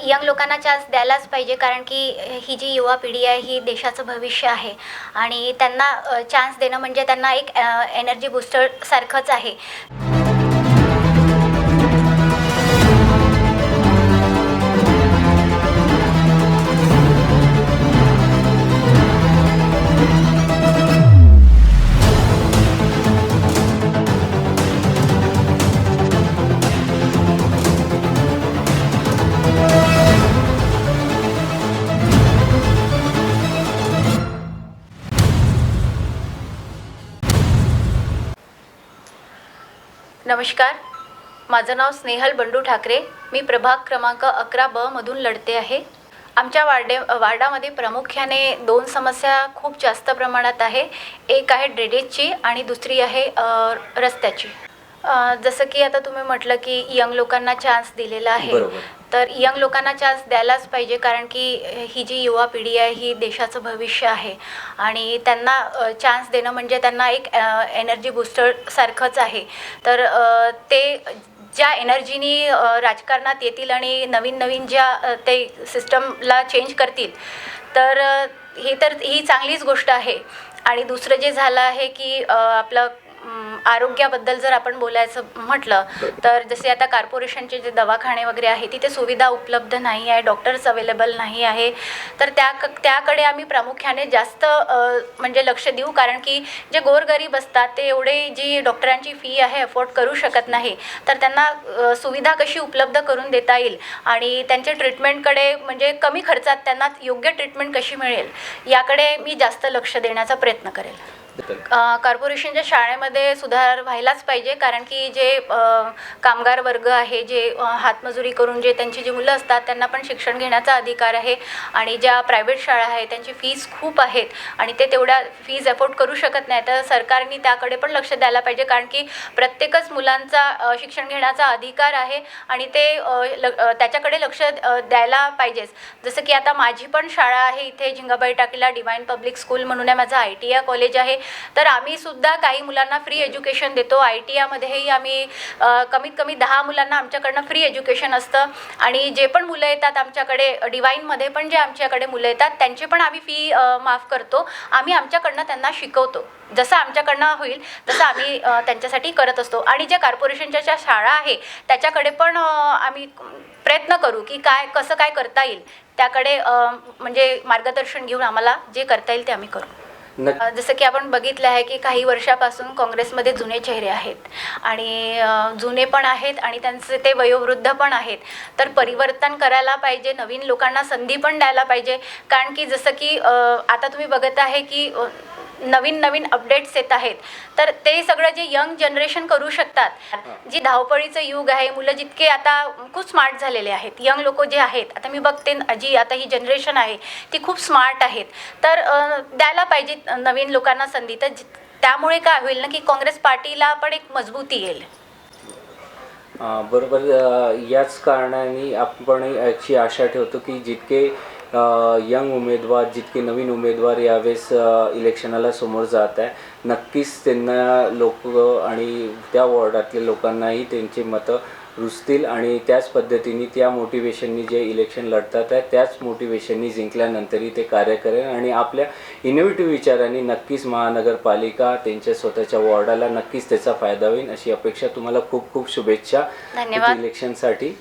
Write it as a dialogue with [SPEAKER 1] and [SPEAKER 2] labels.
[SPEAKER 1] Young लोकांना chance द्यायलाच पाहिजे, कारण की ही जी युवा पिढी आहे ही देशाचं भविष्य आहे आणि त्यांना चान्स देणं म्हणजे त्यांना एक एनर्जी बूस्टर सारखंच आहे. नमस्कार, माझं नाव स्नेहल बंडू ठाकरे. मी प्रभाग क्रमांक 11 ब मधून लढते आहे. आमच्या वार्डामध्ये प्रामुख्याने 2 समस्या खूप जास्त प्रमाणात आहे. एक आहे ड्रेनेजची आणि दुसरी आहे रस्त्याची. जसं की आता तुम्ही म्हटलं की यंग लोकांना चान्स दिलेला आहे, तर यंग लोकांना चान्स द्यायलाच पाहिजे, कारण की ही जी युवा पिढी आहे ही देशाचं भविष्य आहे आणि त्यांना चान्स देणं म्हणजे त्यांना एक एनर्जी बूस्टर सारखंच आहे. तर ते ज्या एनर्जीनी राजकारणात येतील आणि नवीन ज्या ते सिस्टमला चेंज करतील, तर ही चांगलीच गोष्ट आहे. आणि दुसरं जे झालं आहे की आपलं आरोग्याबद्दल जर आपण बोलायचं म्हटलं तर जसे आता कॉर्पोरेशनचे जे दवाखाने वगैरे आहे तिथे सुविधा उपलब्ध नाही आहे, डॉक्टर्स अवेलेबल नाही आहे. तर त्याकडे आम्ही प्रामुख्याने जास्त म्हणजे लक्ष देऊ, कारण की जे गोरगरीब असतात ते एवढे जी डॉक्टरांची फी आहे अफोर्ड करू शकत नाही. तर त्यांना सुविधा कशी उपलब्ध करून देता येईल आणि त्यांच्या ट्रीटमेंटकडे म्हणजे कमी खर्चात त्यांना योग्य ट्रीटमेंट कशी मिळेल याकडे मी जास्त लक्ष देण्याचा प्रयत्न करेल. कॉर्पोरेशनच्या शाळेमध्ये सुधार व्हायलाच पाहिजे, कारण की जे कामगार वर्ग आहे, जे हातमजुरी करून जे त्यांची जी मुलं असतात त्यांना पण शिक्षण घेण्याचा अधिकार आहे. आणि ज्या प्रायव्हेट शाळा आहेत त्यांची फीज खूप आहेत आणि ते तेवढ्या फीज अफोर्ड करू शकत नाही. तर सरकारने त्याकडे पण लक्ष द्यायला पाहिजे, कारण की प्रत्येकच मुलांचा शिक्षण घेण्याचा अधिकार आहे आणि ते त्याच्याकडे लक्ष द्यायला पाहिजेच. जसं की आता माझी पण शाळा आहे इथे झिंगाबाई टाकीला, डिवाइन पब्लिक स्कूल म्हणून आहे, माझं ITI कॉलेज आहे. तर आम्ही सुद्धा काही मुलांना फ्री एज्युकेशन देतो. ITIमध्येही आम्ही कमीत कमी 10 मुलांना आमच्याकडनं फ्री एज्युकेशन असतं. आणि जे पण मुलं येतात आमच्याकडे डिवाइनमध्ये पण जे आमच्याकडे मुलं येतात त्यांची पण आम्ही फी माफ करतो. आम्ही आमच्याकडनं त्यांना शिकवतो. जसं आमच्याकडनं होईल तसं आम्ही त्यांच्यासाठी करत असतो. आणि ज्या कॉर्पोरेशनच्या ज्या शाळा आहे त्याच्याकडे पण आम्ही प्रयत्न करू की कसं काय करता येईल, त्याकडे म्हणजे मार्गदर्शन घेऊन आम्हाला जे करता येईल ते आम्ही करू. जसं की आपण बघितलं आहे की काही वर्षापासून काँग्रेसमध्ये जुने चेहरे आहेत आणि जुने पण आहेत आणि त्यांचे ते वयोवृद्ध पण आहेत. तर परिवर्तन करायला पाहिजे, नवीन लोकांना संधी पण द्यायला पाहिजे, कारण की जसं की आता तुम्ही बघत आहे की नवीन अपडेट्स येत आहेत. तर ते सगळं जे यंग जनरेशन करू शकतात. जी धावपळीचं युग आहे, मुलं जितके आता खूप स्मार्ट झालेले आहेत, यंग लोक जे आहेत, आता मी बघते जी आता ही जनरेशन आहे ती खूप स्मार्ट आहेत. तर द्यायला पाहिजे नवीन लोकांना संधी. तर त्यामुळे काय होईल ना की काँग्रेस पार्टीला पण एक मजबूती येईल.
[SPEAKER 2] बरोबर. याच कारणाने आपण याची आशा ठेवतो की जितके यंग उमेदवार, जितके नवीन उमेदवार यावेळेस इलेक्शनाला समोर जात आहे, नक्कीच त्यांना लोक आणि त्या वॉर्डातल्या लोकांनाही त्यांची मतं रुजतील आणि त्याच पद्धतीने त्या मोटिवेशननी जे इलेक्शन लढतात आहे त्याच मोटिवेशननी जिंकल्यानंतरही ते कार्य करेल आणि आपल्या इनोव्हेटिव्ह विचारांनी नक्कीच महानगरपालिका त्यांच्या स्वतःच्या वॉर्डाला नक्कीच त्याचा फायदा होईल, अशी अपेक्षा. तुम्हाला खूप खूप शुभेच्छा
[SPEAKER 1] धन्यवाद
[SPEAKER 2] इलेक्शनसाठी.